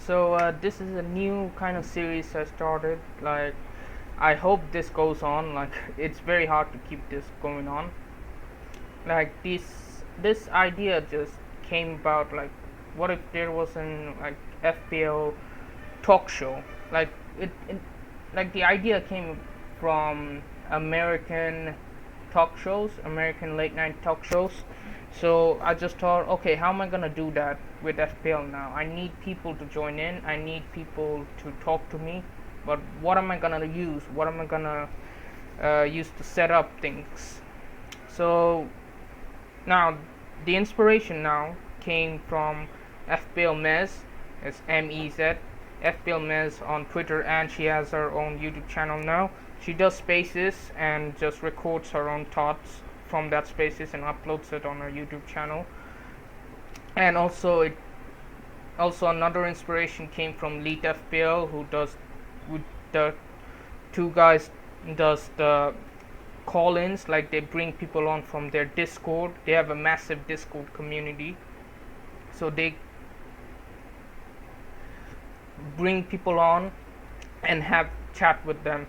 This is a new kind of series I started. Like, I hope this goes on. Like, it's very hard to keep this going on. Like, this idea just came about. Like, what if there was an like FPL talk show? Like, like the idea came from American talk shows, American late night talk shows. So I just thought, okay, how am I gonna do that with FPL now? I need people to join in. I need people to talk to me. But what am I gonna use? What am I gonna use to set up things? So now the inspiration now came from FPL Mez. It's MEZ. FPL Mez on Twitter, and she has her own YouTube channel now. She does spaces and just records her own thoughts from that spaces and uploads it on her YouTube channel. And also another inspiration came from Lead FPL, who does with the two guys does the call-ins. Like, they bring people on from their Discord. They have a massive Discord community, so they bring people on and have chat with them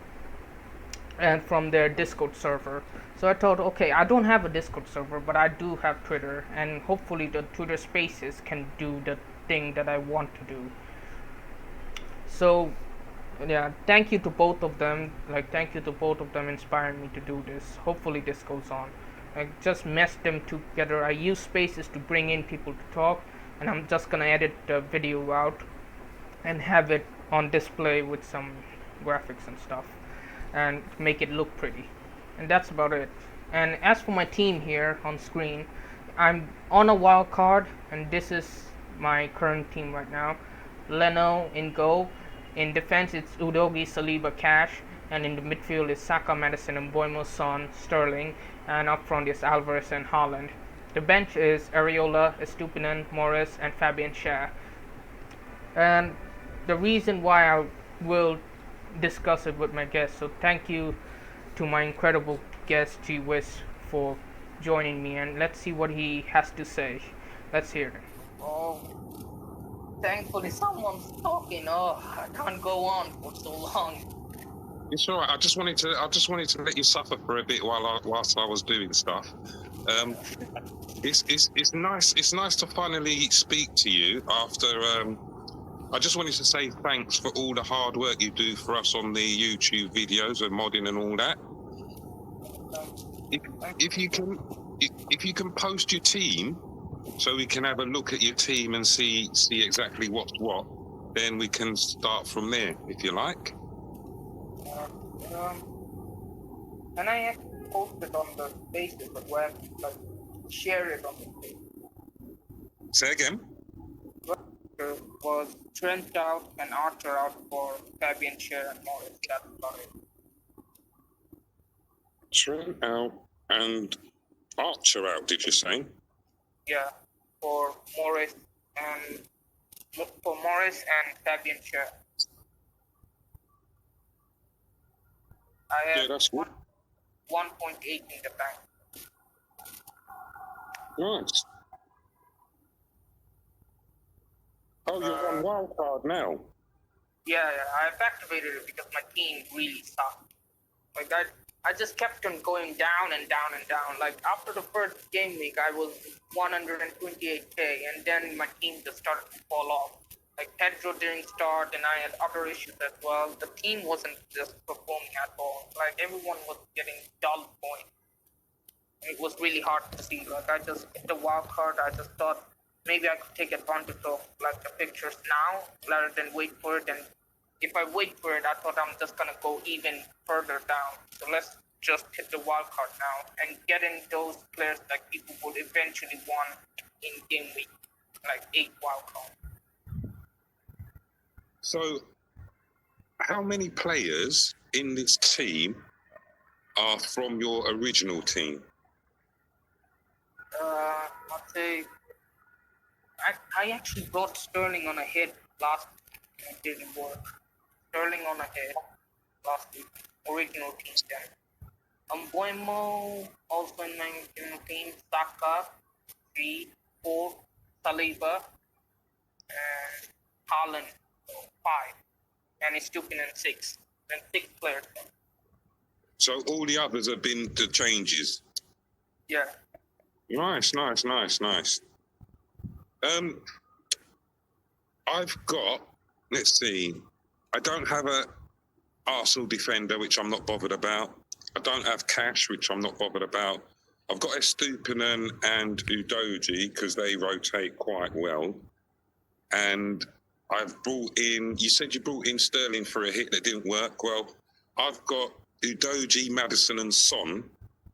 and from their Discord server. So I thought, okay, I don't have a Discord server, but I do have Twitter, and hopefully the Twitter Spaces can do the thing that I want to do. So yeah, thank you to both of them. Like, thank you to both of them inspiring me to do this. Hopefully this goes on. Like, just mesh them together. I use Spaces to bring in people to talk, and I'm just gonna edit the video out and have it on display with some graphics and stuff and make it look pretty. And that's about it. And as for my team here on screen, I'm on a wild card, and this is my current team right now. Leno in goal. In defense, it's Udogi, Saliba, Cash, and in the midfield is Saka, Madison, and Boimo, Son, Sterling, and up front is Alvarez and Haaland. The bench is Areola, Estupinan, Morris, and Fabian Schär. And the reason why I will discuss it with my guest. So thank you to my incredible guest G-Wiz for joining me, and let's see what he has to say. Let's hear it. Oh, thankfully someone's talking. Oh, I can't go on for so long. It's all right. I just wanted to let you suffer for a bit whilst I was doing stuff. It's nice to finally speak to you after. I just wanted to say thanks for all the hard work you do for us on the YouTube videos and modding and all that. If you can post your team, so we can have a look at your team and see exactly what's what, then we can start from there, if you like. Can I actually post it on the Spaces as well? Like, share it on the page? Say again. Was Trent out and Archer out for Fabian Schär and Morris. That's about it. Trent out and Archer out, did you say? Yeah, for Morris and Fabian Schär. I have that's good. 1.8 in the bank. Nice. Oh, you're on wildcard now? Yeah, I've activated it because my team really sucked. Like, I just kept on going down and down and down. Like, after the first game week, I was 128k, and then my team just started to fall off. Like, Pedro didn't start, and I had other issues as well. The team wasn't just performing at all. Like, everyone was getting dull points. It was really hard to see. Like, I just hit the wild card. I just thought maybe I could take advantage of, like, the pictures now rather than wait for it. And if I wait for it, I thought I'm just gonna go even further down. So let's just hit the wild card now and get in those players that people would eventually want in game week, like 8 wild card. So, how many players in this team are from your original team? I'd say I actually brought Sterling on a hit last week, and it didn't work. Sterling on a hit last week, original team then. Boimo also in my original team, Saka, 3, 4, Saliba, and Haaland 5, and he's 2-6, and 6 players. So all the others have been the changes. Yeah. Nice. I've got. Let's see. I don't have a Arsenal defender, which I'm not bothered about. I don't have Cash, which I'm not bothered about. I've got Estupinan and Udoji because they rotate quite well. And I've brought in. You said you brought in Sterling for a hit that didn't work. Well, I've got Udoji, Maddison, and Son,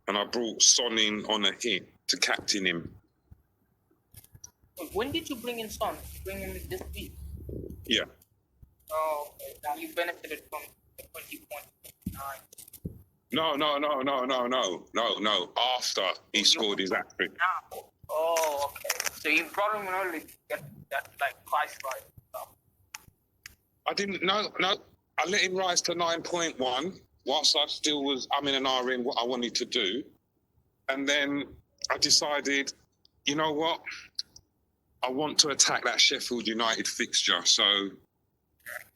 and I brought Son in on a hit to captain him. When did you bring in Son? Did you bring him this week? Yeah. Oh, okay. Now you benefited from the 20.9. No. After he scored his hat-trick. Oh, okay. So you brought him in early to get that price right. I didn't. No. I let him rise to 9.1 whilst I still was in and ahhing what I wanted to do, and then I decided, you know what? I want to attack that Sheffield United fixture, so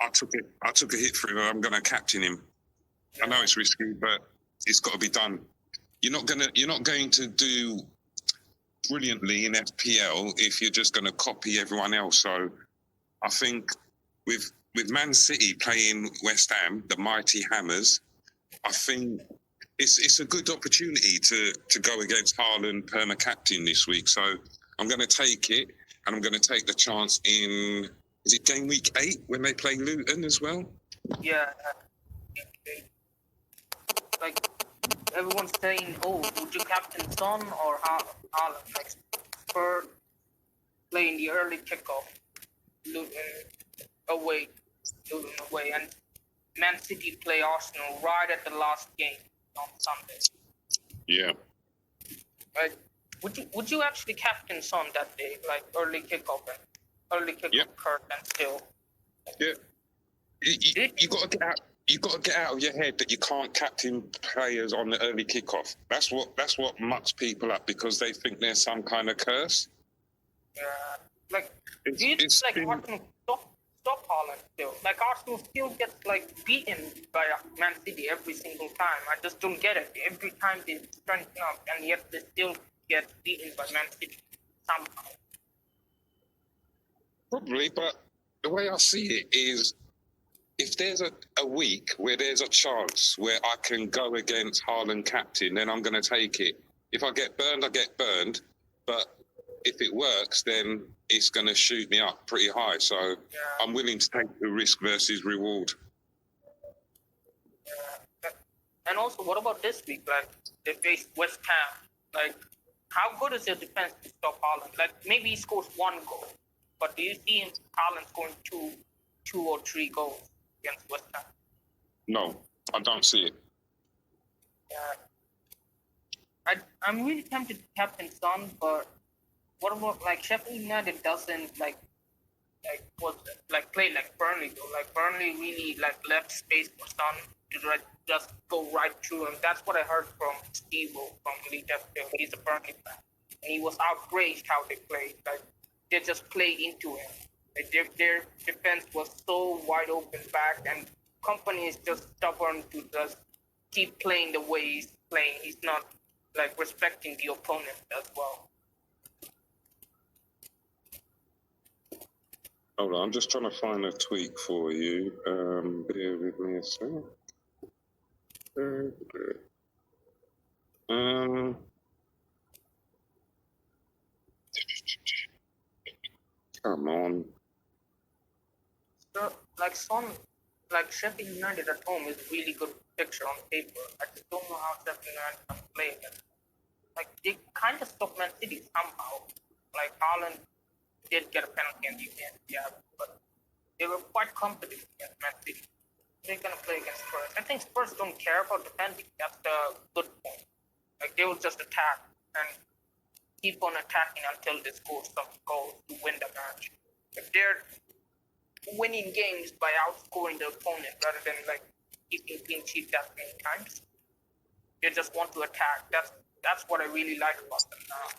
I took a hit for him, and I'm going to captain him. I know it's risky, but it's got to be done. You're not going to do brilliantly in FPL if you're just going to copy everyone else. So I think with Man City playing West Ham, the mighty Hammers, I think it's a good opportunity to go against Haaland perma captain this week. So I'm going to take it, and I'm going to take the chance in. Is it game week 8 when they play Luton as well? Yeah. Everyone's saying, oh, would you captain Son or Haaland? Spurs playing the early kickoff, Luton away, and Man City play Arsenal right at the last game on Sunday. Yeah. Would you actually captain Son that day, early kickoff curve and still? Yeah. You got to get out. You got to get out of your head that you can't captain players on the early kickoff. That's what mucks people up because they think there's some kind of curse. Yeah. Arsenal stop Haaland still. Arsenal still gets beaten by Man City every single time. I just don't get it. Every time they strengthen up, and yet they still get beaten by Man City somehow. Probably, but the way I see it is, if there's a week where there's a chance where I can go against Haaland captain, then I'm going to take it. If I get burned, I get burned. But if it works, then it's going to shoot me up pretty high. So I'm willing to take the risk versus reward. Yeah. And also, what about this week? They face West Ham. How good is your defense to stop Haaland? Maybe he scores 1 goal. But do you see Haaland scoring two or 3 goals against West Ham? No, I don't see it. I'm really tempted to captain Son, but what about Sheffield United doesn't play like Burnley though. Burnley really left space for Son to just go right through him. That's what I heard from Steve from Elite FPL. He's a Burnley fan, and he was outraged how they played. They just played into him. Their defense was so wide open back, and Company is just stubborn to just keep playing the way he's playing. He's not respecting the opponent as well. Hold on, I'm just trying to find a tweak for you. Bear with me a second. Come on. So, Sheffield United at home is a really good picture on paper. I just don't know how Sheffield United can play against. They kind of stopped Man City somehow. Haaland did get a penalty in the end, but they were quite competent against Man City. They're going to play against Spurs. I think Spurs don't care about defending. That's the good point. They will just attack and keep on attacking until they score some goals to win the match. If they're winning games by outscoring the opponent rather than keeping clean sheet that many times, they just want to attack. That's what I really like about them now.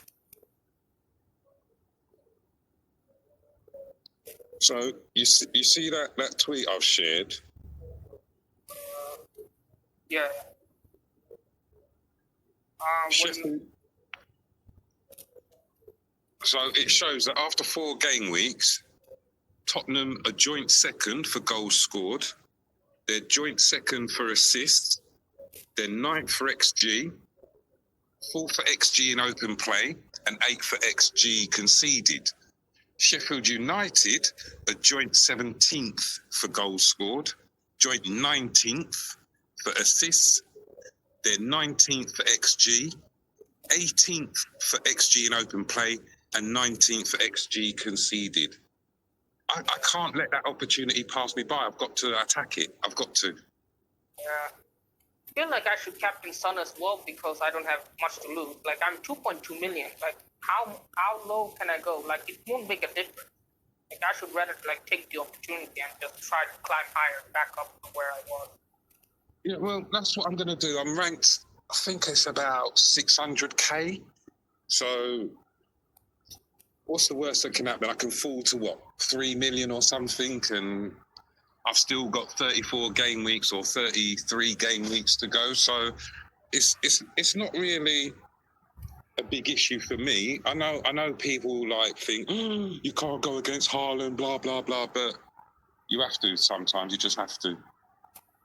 So you see that tweet I've shared? Yeah. Sheffield. So it shows that after 4 game weeks, Tottenham are joint second for goals scored. They're joint second for assists. They're 9th for XG, 4th for XG in open play, and 8th for XG conceded. Sheffield United are joint 17th for goals scored, joint 19th for assists. They're 19th for XG, 18th for XG in open play, and 19th for XG conceded. I can't let that opportunity pass me by. I've got to attack it. I've got to. Yeah. I feel like I should captain Son as well because I don't have much to lose. Like, I'm 2.2 million. Like, how low can I go? Like, it won't make a difference. Like, I should rather like take the opportunity and just try to climb higher, back up to where I was. Yeah, well, that's what I'm going to do. I'm ranked, I think it's about 600k. So what's the worst that can happen? I can fall to what, 3 million or something, and I've still got 34 game weeks or 33 game weeks to go. So it's not really a big issue for me. I know people like think, oh, you can't go against Haaland, blah blah blah, but you have to sometimes. You just have to.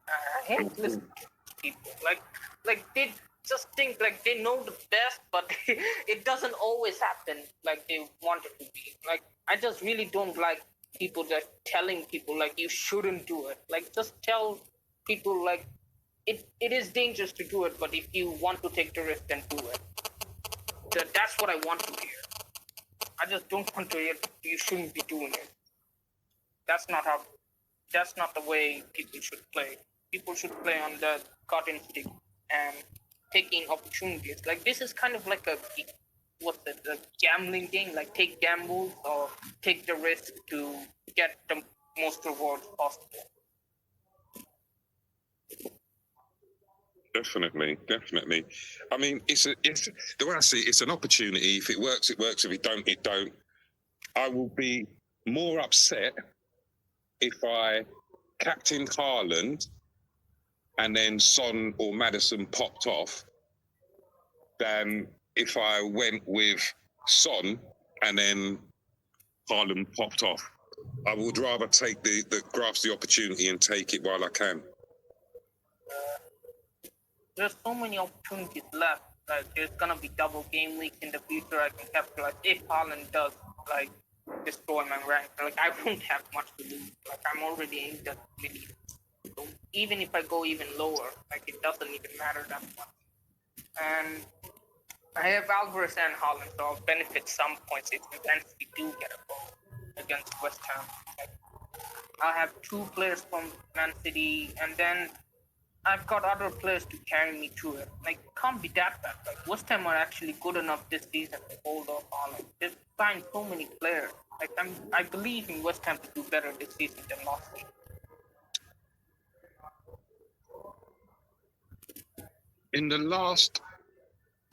I hate listening to people. Like they just think like they know the best, but it doesn't always happen like they want it to be. Like, I just really don't like people that telling people like you shouldn't do it. Like, just tell people like it is dangerous to do it, but if you want to take the risk, then do it. That's what I want to hear. I just don't want to hear you shouldn't be doing it. That's not the way people should play. People should play on the gut instinct and taking opportunities. Like, this is kind of like a gambling game. Like, take gambles or take the risk to get the most rewards possible. Definitely. I mean, it's the way I see it, it's an opportunity. If it works, it works. If it don't, it don't. I will be more upset if I captained Haaland and then Son or Maddison popped off than if I went with Son and then Haaland popped off. I would rather take grasp the opportunity and take it while I can. There's so many opportunities left. Like, there's gonna be double game weeks in the future. I can capitalize if Haaland does like destroy my rank. Like, I won't have much to lose. Like, I'm already in the million. So even if I go even lower, like, it doesn't even matter that much. And I have Alvarez and Haaland, so I'll benefit some points if Man City do get a goal against West Ham. Like, I have 2 players from Man City, and then I've got other players to carry me through it. Like, it can't be that bad. Like, West Ham are actually good enough this season to hold off Haaland. They've signed so many players. Like, I believe in West Ham to do better this season than last season. In the last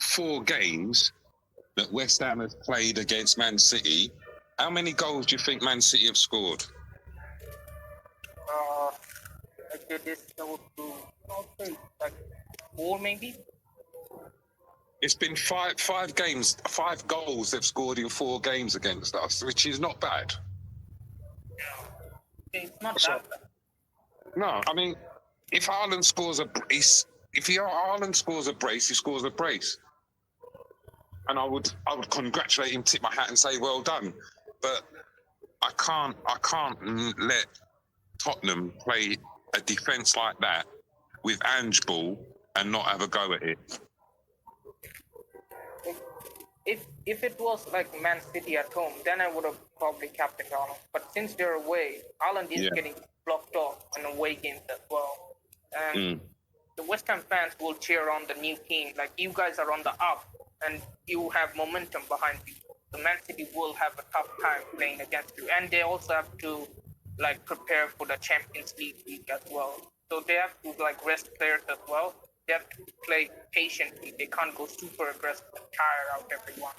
4 games that West Ham have played against Man City, how many goals do you think Man City have scored? I did this to like 4 maybe. It's been five games, 5 goals they've scored in 4 games against us, which is not bad. It's not that bad. No, I mean, if Haaland scores a brace, Haaland scores a brace, he scores a brace. And I would congratulate him, tip my hat, and say well done. But I can't let Tottenham play a defence like that with Ange ball and not have a go at it. If it was like Man City at home, then I would have probably captained Haaland. But since they're away, Haaland is getting blocked off in away games as well. And the West Ham fans will cheer on the new team. Like, you guys are on the up, and you have momentum behind you. The Man City will have a tough time playing against you. And they also have to like prepare for the Champions League as well. So they have to like rest players as well. They have to play patiently. They can't go super aggressive and tire out everyone.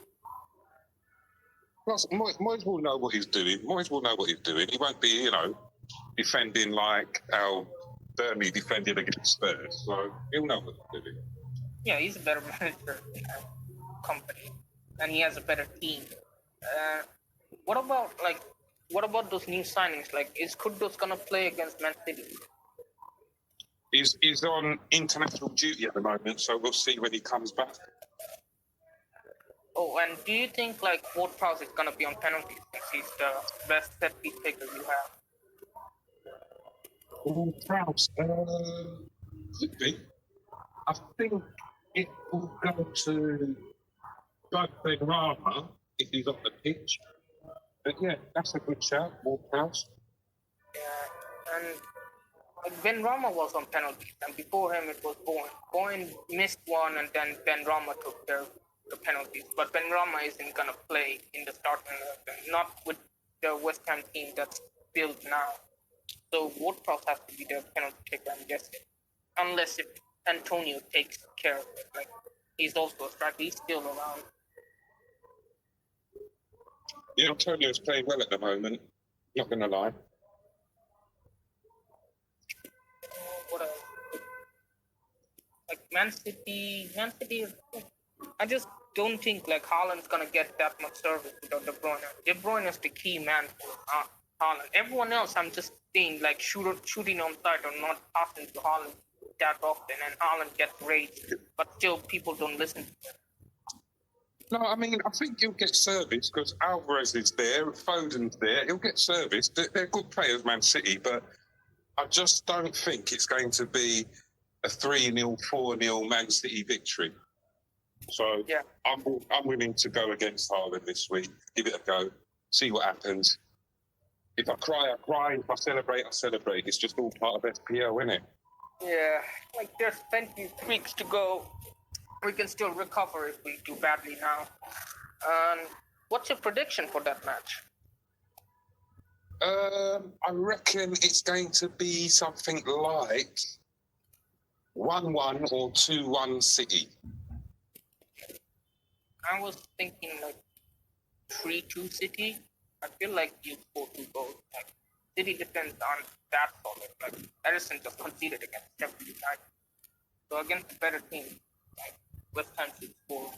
Plus, Moyes will know what he's doing. Moyes will know what he's doing. He won't be, defending like how Burnley defended against Spurs. So he'll know what he's doing. Yeah, he's a better manager than company, and he has a better team. What about those new signings? Like, is Kudus gonna play against Man City? He's on international duty at the moment, so we'll see when he comes back. Oh, and do you think like Ward-Prowse is gonna be on penalties since he's the best set piece taker you have? Prowse, could be. I think it will go to Benrahma if he's on the pitch. But yeah, that's a good shout, Ward-Prowse. Yeah, and like Benrahma was on penalties, and before him it was Bowen. Bowen missed one, and then Benrahma took care of the penalties. But Benrahma isn't gonna play in the starting 11, not with the West Ham team that's built now. So Ward-Prowse has to be the penalty taker, I'm guessing, unless if Antonio takes care of it. Like, he's also a striker; he's still around. Yeah, Antonio's playing well at the moment. Not gonna lie. What else? Like Man City. I just don't think like Haaland's gonna get that much service without De Bruyne. De Bruyne is the key man for Haaland. Everyone else, I'm just seeing like shooting on side or not passing to Haaland that often, and Haaland gets raised, but still people don't listen to him. No, I mean, I think he'll get service because Alvarez is there, Foden's there. He'll get service. They're good players, Man City, but I just don't think it's going to be a 3-0, 4-0 Man City victory. So yeah, I'm willing to go against Haaland this week. Give it a go. See what happens. If I cry, I cry. If I celebrate, I celebrate. It's just all part of SPL, isn't it? Yeah, like there's 20 weeks to go. We can still recover if we do badly now. What's your prediction for that match? I reckon it's going to be something like 1-1 or 2-1 City. I was thinking like 3-2 City. I feel like you score 2 goals. Like, City defense aren't that solid. Like, Edison just conceded against Sheffield United. So against a better team, like West Ham should score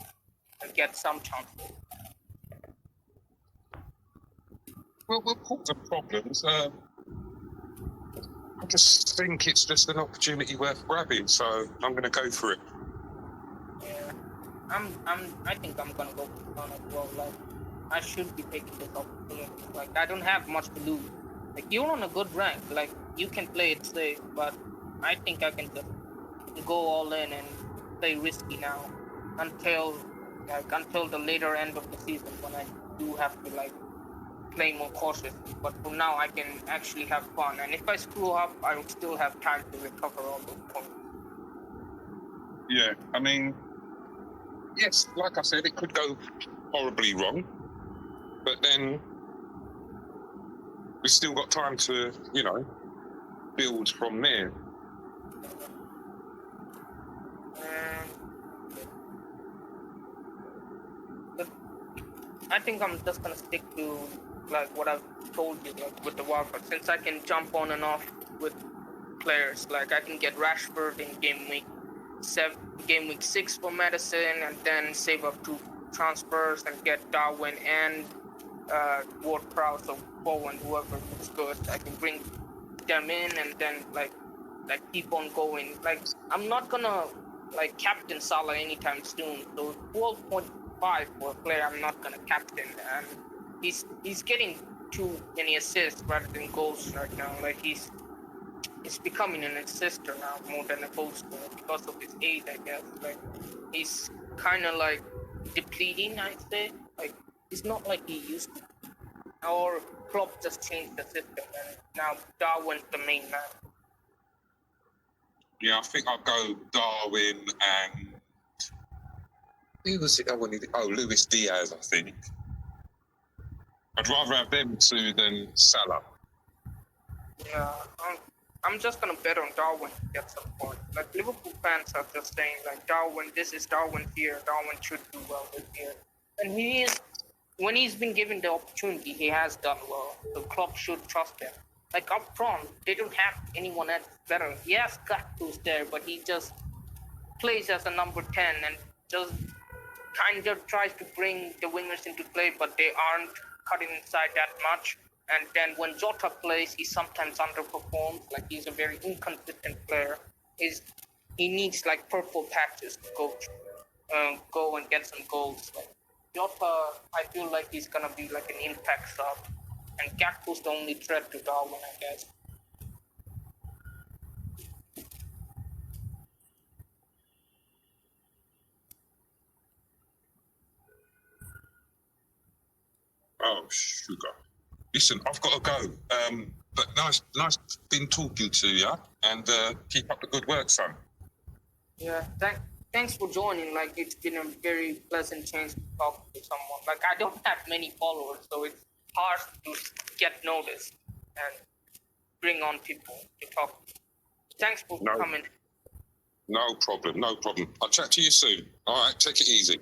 and get some chances. Well, we'll put the problems. I just think it's just an opportunity worth grabbing, so I'm going to go for it. Yeah, I think I'm going to go for it as well. Like, I should be taking this opportunity. Like, I don't have much to lose. Like, you're on a good rank. Like, you can play it safe, but I think I can just go all in and play risky now until the later end of the season when I do have to like play more cautiously. But for now, I can actually have fun. And if I screw up, I will still have time to recover all those points. Yeah, I mean, yes, like I said, it could go horribly wrong. But then we've still got time to, build from there. But I think I'm just gonna stick to like what I've told you, like with the wildcard, since I can jump on and off with players. Like I can get Rashford in game week 6 for Madison, and then save up 2 transfers and get Darwin and Ward-Prowse or Bowen, whoever is good. I can bring them in and then like keep on going. Like I'm not gonna like captain Salah anytime soon. So 12.5 for a player I'm not gonna captain, and he's getting too many assists rather than goals right now. Like he's becoming an assister now more than a goal scorer because of his age, I guess. Like he's kind of like depleting, I'd say. Like it's not like he used to. Or Klopp just changed the system, and now Darwin's the main man. Yeah, I think I'll go Darwin and who was it? Luis Diaz, I think. I'd rather have them 2 than Salah. Yeah, I'm just gonna bet on Darwin to get some points. Like Liverpool fans are just saying, like Darwin, this is Darwin's year. Darwin should do well this year, and he is when he's been given the opportunity, he has done well. The club should trust him. Like up front, they don't have anyone else better. Yes, Gattuso's there, but he just plays as a number 10 and just kind of tries to bring the wingers into play, but they aren't cutting inside that much. And then when Jota plays, he sometimes underperforms. Like he's a very inconsistent player. He needs like purple patches to go and get some goals. Like Jota, I feel like he's gonna be like an impact sub, and Gakpo's the only threat to Darwin, I guess. Oh, sugar. Listen, I've got to go. But nice been talking to you, and keep up the good work, son. Yeah, thanks for joining. Like it's been a very pleasant change to talk to someone. Like I don't have many followers, so it's hard to get noticed and bring on people to talk. Thanks for coming. No problem. I'll chat to you soon. All right, take it easy.